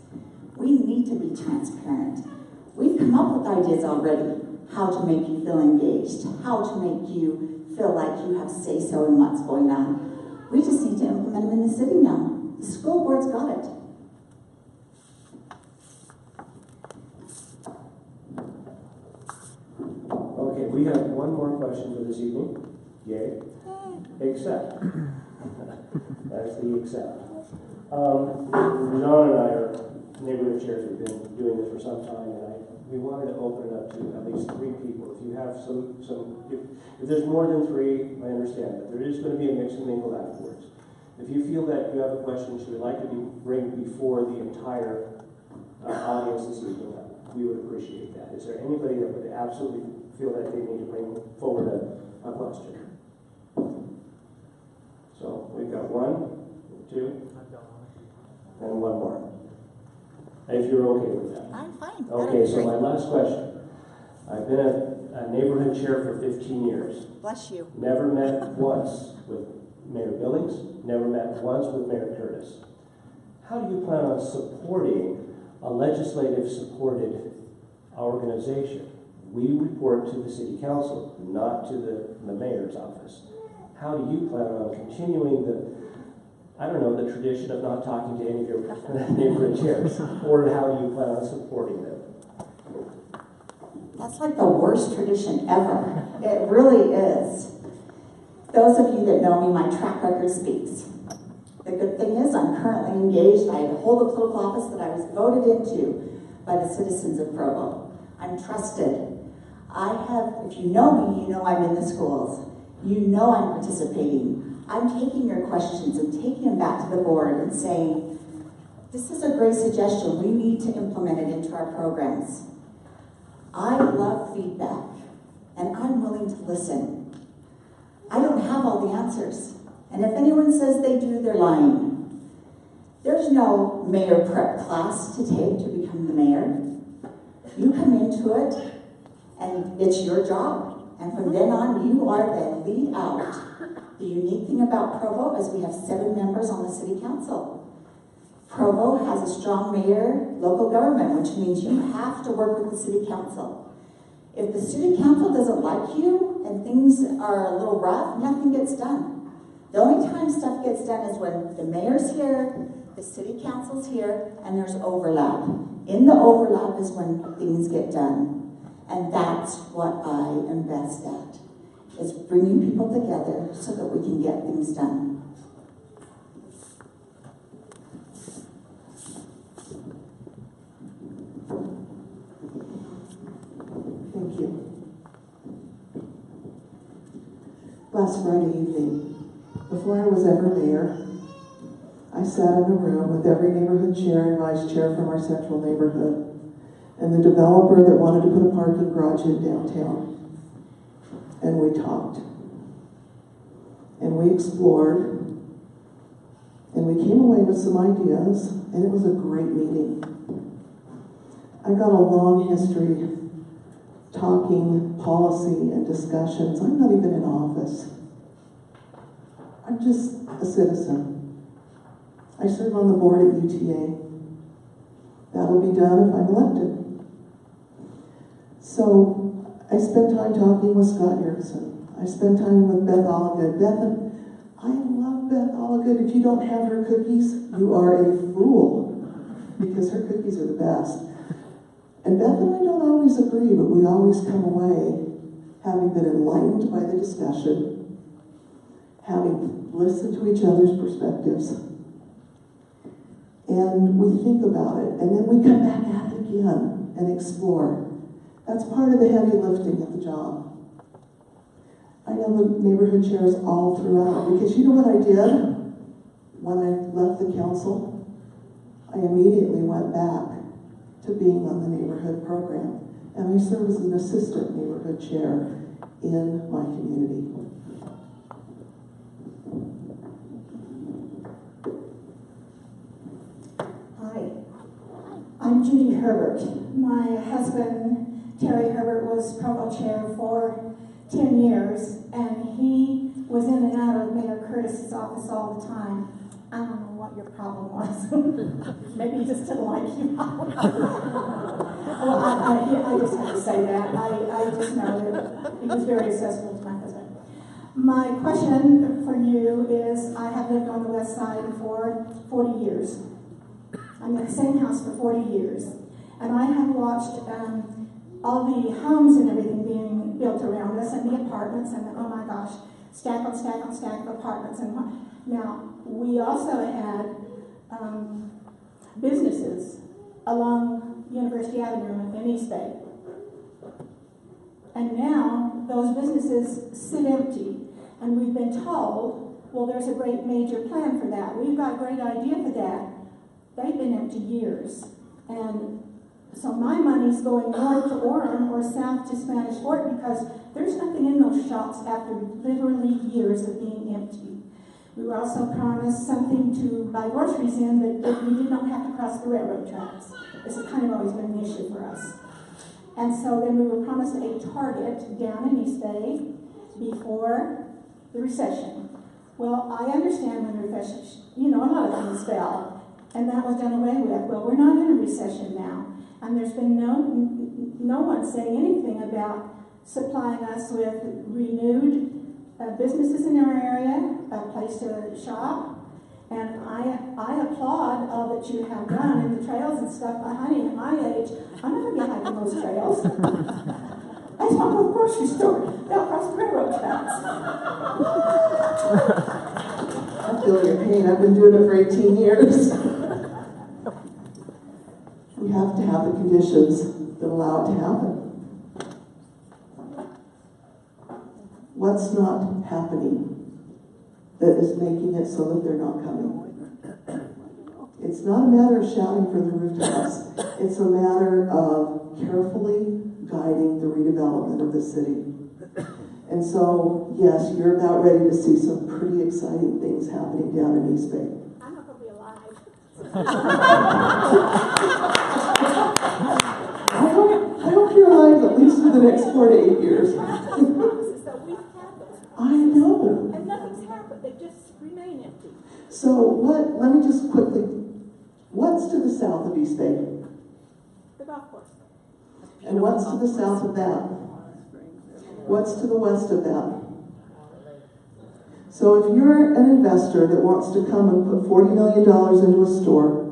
We need to be transparent. We've come up with ideas already, how to make you feel engaged, how to make you feel like you have say-so in what's going on. We just need to implement them in the city now. The school board's got it. Okay, we have one more question for this evening. Yay. Accept. That's the accept. John and I are neighborhood chairs. We've been doing this for some time, and we wanted to open it up to at least 3 people. If you have if there's more than 3, I understand, but there is going to be a mix and mingle afterwards. If you feel that you have a question you would like to bring before the entire audience this evening, we would appreciate that. Is there anybody that would absolutely feel that they need to bring forward a question? So we've got 1, 2, and 1 more. If you're okay with that. I'm fine. Okay, so my last question. I've been a neighborhood chair for 15 years. Bless you. Never met once with Mayor Billings, never met once with Mayor Curtis. How do you plan on supporting a legislative-supported organization? We report to the city council, not to the mayor's office. How do you plan on continuing the tradition of not talking to any of your neighborhood chairs? Or how do you plan on supporting them? That's like the worst tradition ever. It really is. Those of you that know me, my track record speaks. The good thing is I'm currently engaged. I hold a political office that I was voted into by the citizens of Provo. I'm trusted. If you know me, you know I'm in the schools. You know I'm participating. I'm taking your questions and taking them back to the board and saying, this is a great suggestion. We need to implement it into our programs. I love feedback, and I'm willing to listen. I don't have all the answers. And if anyone says they do, they're lying. There's no mayor prep class to take to become the mayor. You come into it, and it's your job. And from then on, you are the lead out. The unique thing about Provo is we have 7 members on the city council. Provo has a strong mayor, local government, which means you have to work with the city council. If the city council doesn't like you and things are a little rough, nothing gets done. The only time stuff gets done is when the mayor's here, the city council's here, and there's overlap. In the overlap is when things get done. And that's what I am best at, is bringing people together so that we can get things done. Thank you. Last Friday evening, before I was ever mayor, I sat in a room with every neighborhood chair and vice chair from our central neighborhood and the developer that wanted to put a parking garage in downtown. And we talked. And we explored. And we came away with some ideas, and it was a great meeting. I've got a long history talking policy and discussions. I'm not even in office. I'm just a citizen. I serve on the board at UTA. That'll be done if I'm elected. So I spent time talking with Scott Erickson. I spent time with Beth Oligood. I love Beth Oligood. If you don't have her cookies, you are a fool, because her cookies are the best. And Beth and I don't always agree, but we always come away having been enlightened by the discussion, having listened to each other's perspectives, and we think about it, and then we come back at it again and explore. That's part of the heavy lifting of the job. I know the neighborhood chairs all throughout, because you know what I did when I left the council? I immediately went back to being on the neighborhood program, and I serve as an assistant neighborhood chair in my community. Hi, I'm Judy Herbert. My husband, Terry Herbert, was Provo chair for 10 years, and he was in and out of Mayor Curtis's office all the time. I don't know what your problem was. Maybe he just didn't like you. Well, I just have to say that. I just know that he was very accessible to my husband. My question for you is, I have lived on the west side for 40 years. I'm in the same house for 40 years. And I have watched all the homes and everything being built around us, and the apartments, and oh my gosh, stack on stack on stack of apartments. And now, we also had businesses along University Avenue in East Bay. And now, those businesses sit empty. And we've been told, well, there's a great major plan for that. We've got a great idea for that. They've been empty years. And so my money's going north to Orem or south to Spanish Fort, because there's nothing in those shops after literally years of being empty. We were also promised something to buy groceries in, that we did not have to cross the railroad tracks. This has kind of always been an issue for us. And so then we were promised a Target down in East Bay before the recession. Well, I understand when the recession, a lot of things fell. And that was done away with. Well, we're not in a recession now. And there's been no one saying anything about supplying us with renewed businesses in our area, a place to shop. And I applaud all that you have done in the trails and stuff. But honey, at my age, I'm not going to be hiking those trails. I just want to go to the grocery store. They'll cross the railroad tracks. I feel your pain. I've been doing it for 18 years. We have to have the conditions that allow it to happen. What's not happening that is making it so that they're not coming? It's not a matter of shouting from the rooftops. It's a matter of carefully guiding the redevelopment of the city. And so, yes, you're about ready to see some pretty exciting things happening down in East Bay. I'm not gonna be alive. I hope you're alive at least for the next 4 to 8 years. Promises that we've had those. I know. And nothing's happened, they just remain empty. So let me just quickly, what's to the south of East Bay? The golf course. And what's to the south of that? What's to the west of that? So if you're an investor that wants to come and put $40 million into a store,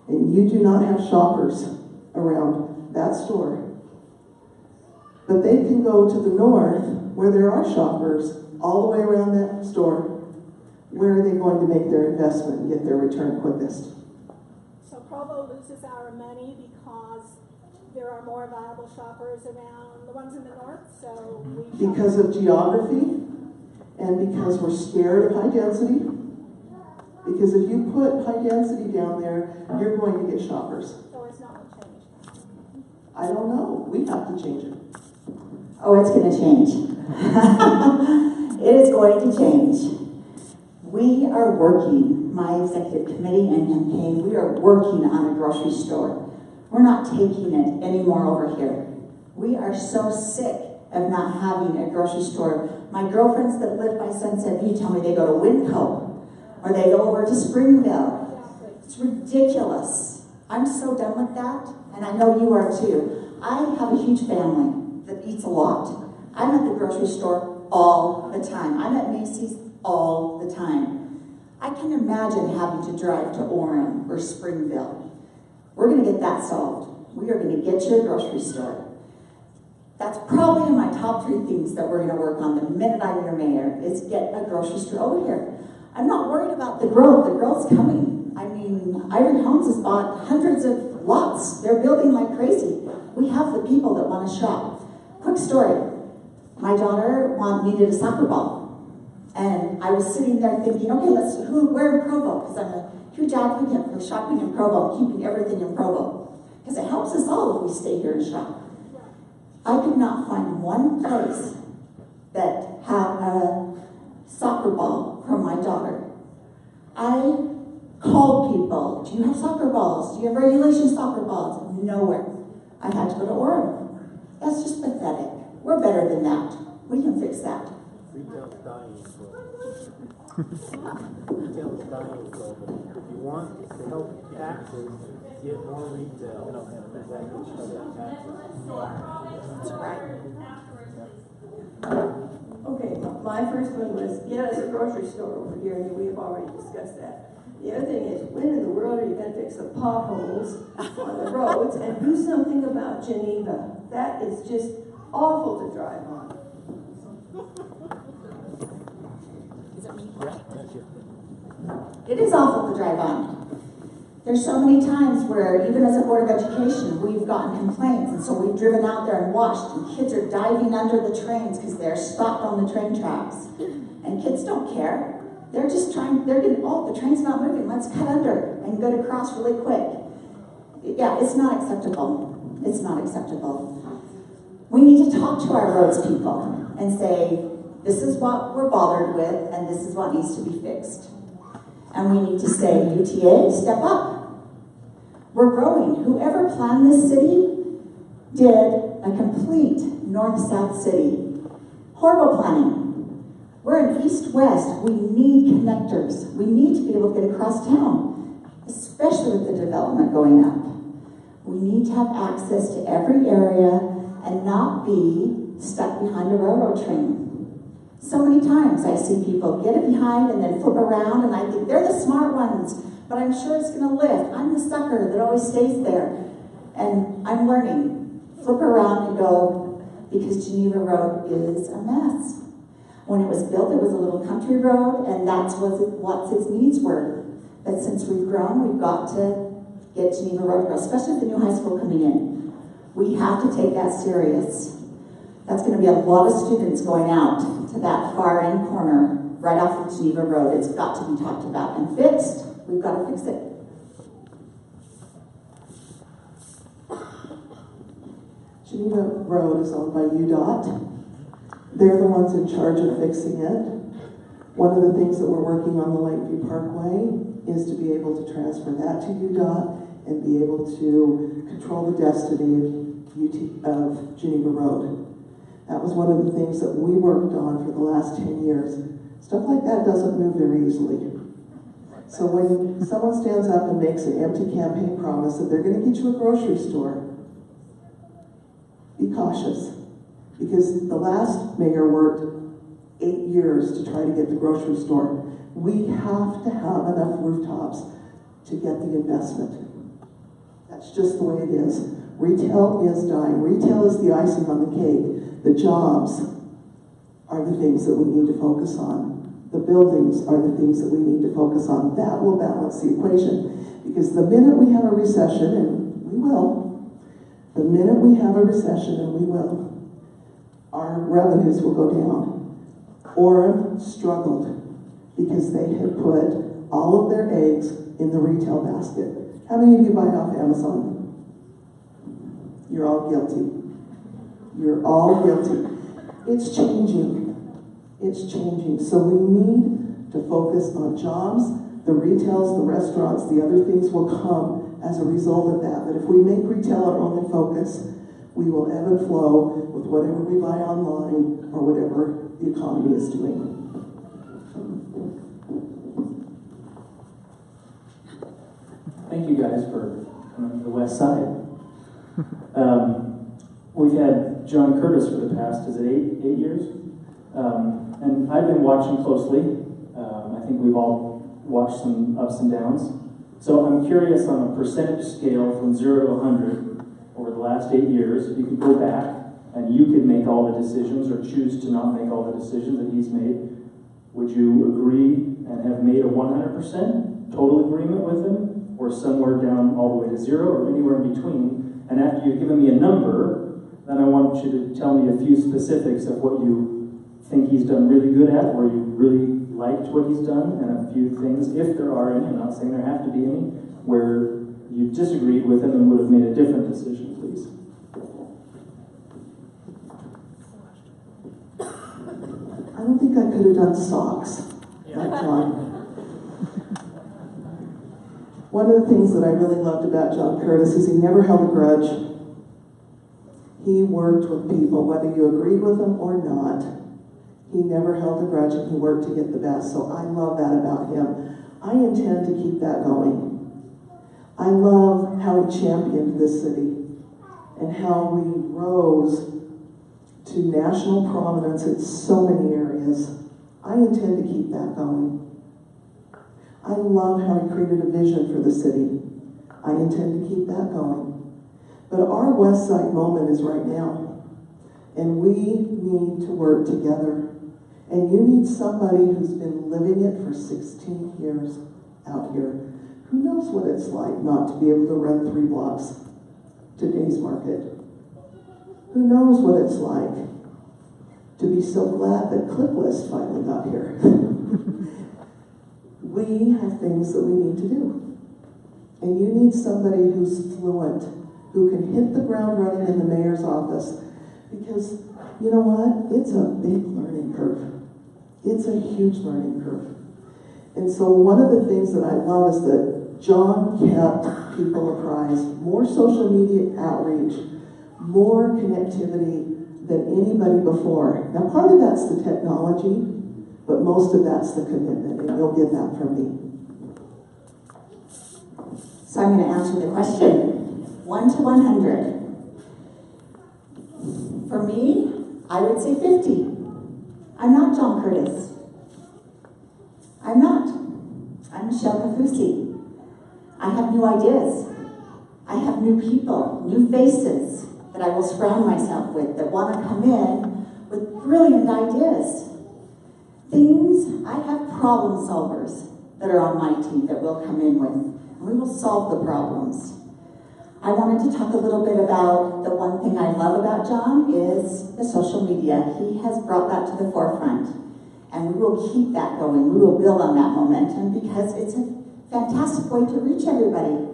and you do not have shoppers around that store, but they can go to the north where there are shoppers all the way around that store, where are they going to make their investment and get their return quickest? So Provo loses our money because there are more viable shoppers around the ones in the north, so we... Because of geography, and because we're scared of high density. Because if you put high density down there, you're going to get shoppers. So it's not going to change. I don't know. We have to change it. Oh, it's going to change. It is going to change. We are working, my executive committee and campaign, we are working on a grocery store. We're not taking it anymore over here. We are so sick of not having a grocery store. My girlfriends that live by Sunset View tell me they go to Winco, or they go over to Springville. It's ridiculous. I'm so done with that, and I know you are too. I have a huge family that eats a lot. I'm at the grocery store all the time. I'm at Macy's all the time. I can imagine having to drive to Orem or Springville. We're going to get that solved. We are going to get you a grocery store. That's probably in my top 3 things that we're going to work on the minute I'm your mayor, is get a grocery store over here. I'm not worried about the growth. The growth's coming. I mean, Iron Homes has bought hundreds of lots. They're building like crazy. We have the people that want to shop. Quick story. My daughter needed a soccer ball. And I was sitting there thinking, okay, where in Provo? Because I'm a huge advocate for shopping in Provo, keeping everything in Provo. Because it helps us all if we stay here and shop. I could not find one place that had a soccer ball for my daughter. I called people, do you have soccer balls? Do you have regulation soccer balls? Nowhere. I had to go to Orem. That's just pathetic. We're better than that. We can fix that. Retail's dying, Retail's dying, if you want to help taxes, get more retail. That's right. Okay, my first one was get us a grocery store over here, and we have already discussed that. The other thing is, when in the world are you going to fix the potholes on the roads and do something about Geneva? That is just awful to drive on. It is awful to drive on. There's so many times where, even as a Board of Education, we've gotten complaints, and so we've driven out there and watched, and kids are diving under the trains because they're stopped on the train tracks. And kids don't care. They're just the train's not moving, let's cut under and go to cross really quick. Yeah, it's not acceptable. It's not acceptable. We need to talk to our roads people and say, this is what we're bothered with, and this is what needs to be fixed. And we need to say, UTA, step up. We're growing. Whoever planned this city did a complete north-south city. Horrible planning. We're in east-west. We need connectors. We need to be able to get across town, especially with the development going up. We need to have access to every area and not be stuck behind a railroad train. So many times I see people get it behind and then flip around, and I think they're the smart ones, but I'm sure it's going to lift. I'm the sucker that always stays there. And I'm learning. Flip around and go, because Geneva Road is a mess. When it was built, it was a little country road, and that's what its needs were. But since we've grown, we've got to get Geneva Road across, especially with the new high school coming in. We have to take that serious. That's going to be a lot of students going out to that far end corner right off of Geneva Road. It's got to be talked about and fixed. We've got to fix it. Geneva Road is owned by UDOT. They're the ones in charge of fixing it. One of the things that we're working on the Lakeview Parkway is to be able to transfer that to UDOT and be able to control the destiny of Geneva Road. That was one of the things that we worked on for the last 10 years. Stuff like that doesn't move very easily. So when someone stands up and makes an empty campaign promise that they're going to get you a grocery store, be cautious. Because the last mayor worked 8 years to try to get the grocery store. We have to have enough rooftops to get the investment. That's just the way it is. Retail is dying. Retail is the icing on the cake. The jobs are the things that we need to focus on. The buildings are the things that we need to focus on. That will balance the equation. Because the minute we have a recession, and we will, the minute we have a recession, and we will, our revenues will go down. Orem struggled because they had put all of their eggs in the retail basket. How many of you buy off Amazon? You're all guilty. You're all guilty. It's changing. It's changing. So we need to focus on jobs. The retails, the restaurants, the other things will come as a result of that. But if we make retail our only focus, we will ebb and flow with whatever we buy online or whatever the economy is doing. Thank you guys for coming to the west side. We've had John Curtis for the past, is it eight years? And I've been watching closely. I think we've all watched some ups and downs. So I'm curious on a percentage scale from 0 to 100 over the last 8 years, if you could go back and you could make all the decisions or choose to not make all the decisions that he's made, would you agree and have made a 100% total agreement with him, or somewhere down all the way to 0, or anywhere in between? And after you've given me a number, then I want you to tell me a few specifics of what you think he's done really good at, or you really liked what he's done, and a few things, if there are any, I'm not saying there have to be any, where you disagreed with him and would have made a different decision, please. I don't think I could have done socks like John. One of the things that I really loved about John Curtis is he never held a grudge. He worked with people, whether you agreed with him or not. He never held a grudge, and he worked to get the best. So I love that about him. I intend to keep that going. I love how he championed this city and how we rose to national prominence in so many areas. I intend to keep that going. I love how he created a vision for the city. I intend to keep that going. But our West Side moment is right now. And we need to work together. And you need somebody who's been living it for 16 years out here. Who knows what it's like not to be able to run 3 blocks to Days Market? Who knows what it's like to be so glad that ClickList finally got here? We have things that we need to do. And you need somebody who's fluent, who can hit the ground running in the mayor's office. Because, you know what? It's a big learning curve. It's a huge learning curve. And so one of the things that I love is that John kept people apprised. More social media outreach, more connectivity than anybody before. Now part of that's the technology, but most of that's the commitment, and you'll get that from me. So I'm going to answer the question. 1 to 100. For me, I would say 50. I'm not John Curtis. I'm not. I'm Michelle Kafusi. I have new ideas. I have new people, new faces that I will surround myself with that want to come in with brilliant ideas. I have problem solvers that are on my team that we'll come in with, and we will solve the problems. I wanted to talk a little bit about the one thing I love about John is the social media. He has brought that to the forefront, and we will keep that going. We will build on that momentum because it's a fantastic way to reach everybody.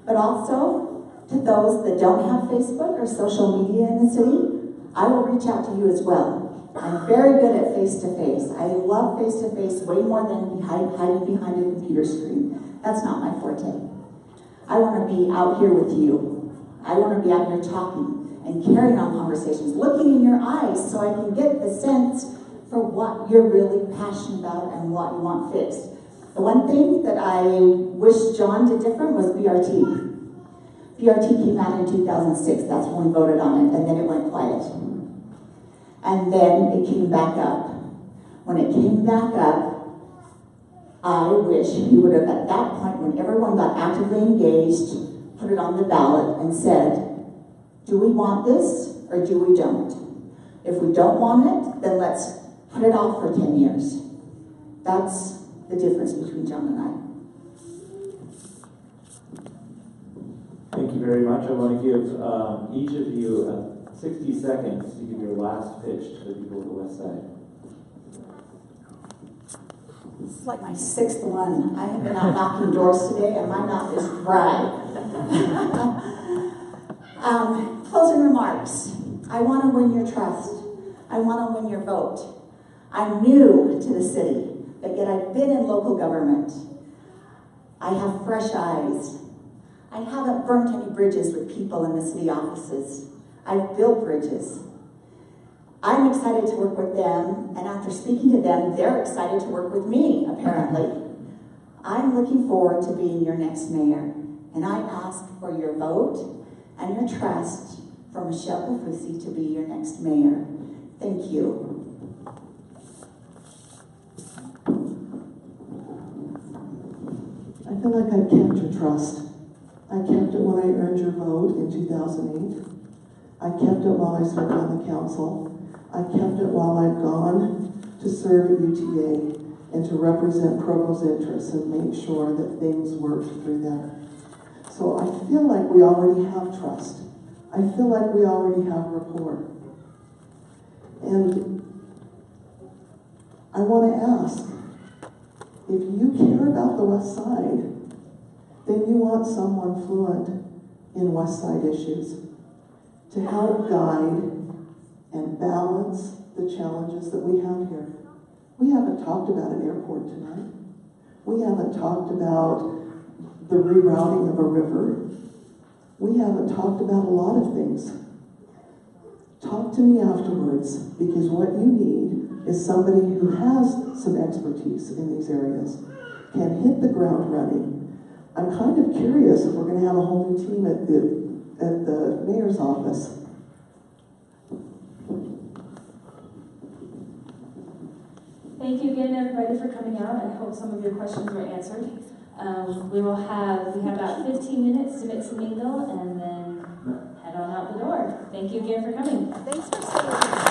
But also, to those that don't have Facebook or social media in the city, I will reach out to you as well. I'm very good at face-to-face. I love face-to-face way more than hiding behind a computer screen. That's not my forte. I want to be out here with you. I want to be out here talking and carrying on conversations, looking in your eyes so I can get the sense for what you're really passionate about and what you want fixed. The one thing that I wish John did different was BRT. BRT came out in 2006. That's when we voted on it, and then it went quiet. And then it came back up. When it came back up, I wish he would have, at that point, when everyone got actively engaged, put it on the ballot and said, do we want this or do we don't? If we don't want it, then let's put it off for 10 years. That's the difference between John and I. Thank you very much. I want to give each of you 60 seconds to give your last pitch to the people of the West Side. This is like my 6th one. I have been out knocking doors today and my mouth is dry. Closing remarks. I want to win your trust. I want to win your vote. I'm new to the city, but yet I've been in local government. I have fresh eyes. I haven't burnt any bridges with people in the city offices. I've built bridges. I'm excited to work with them, and after speaking to them, they're excited to work with me, apparently. I'm looking forward to being your next mayor, and I ask for your vote and your trust for Michelle Kafusi to be your next mayor. Thank you. I feel like I've kept your trust. I kept it when I earned your vote in 2008. I kept it while I served on the council. I kept it while I've gone to serve at UTA and to represent Provo's interests and make sure that things worked through there. So I feel like we already have trust. I feel like we already have rapport. And I want to ask, if you care about the West Side, then you want someone fluent in West Side issues to help guide and balance the challenges that we have here. We haven't talked about an airport tonight. We haven't talked about the rerouting of a river. We haven't talked about a lot of things. Talk to me afterwards, because what you need is somebody who has some expertise in these areas, can hit the ground running. I'm kind of curious if we're going to have a whole new team at the mayor's office. Thank you again, everybody, for coming out. I hope some of your questions were answered. We have about 15 minutes to mix and mingle, and then head on out the door. Thank you again for coming. Thanks for staying.